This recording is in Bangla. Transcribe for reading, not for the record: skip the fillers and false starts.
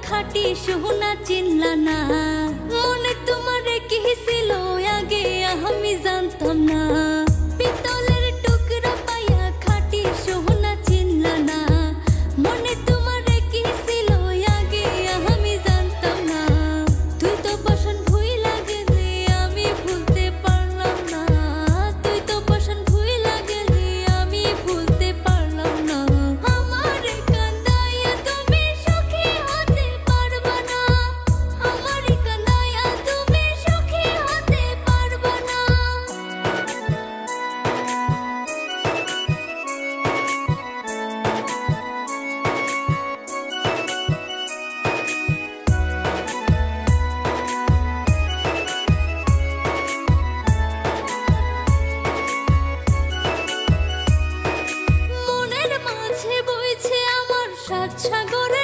খাটি সোনা চিনলা না, মনে তোমার কি ছিল আগে আমি জানতাম না। পিতলের টুকরা পাইয়া খাটি সোনা চিনলা না, মনে তোমার কি ছিল আগে আমি জানতাম না। তুই তো বসন ভুইলা গেলি আমি ভুলতে পারলাম না, তুই তো বসন ভুইলা গেলি আমি ভুলতে পারলাম না। আমার কান্দাইয়া তুমি সুখী হতে পারবা না, আমার কান্দাইয়া তুমি সুখী হতে পারবা না। মনের মাঝে বইছে আমার সাত সাগরে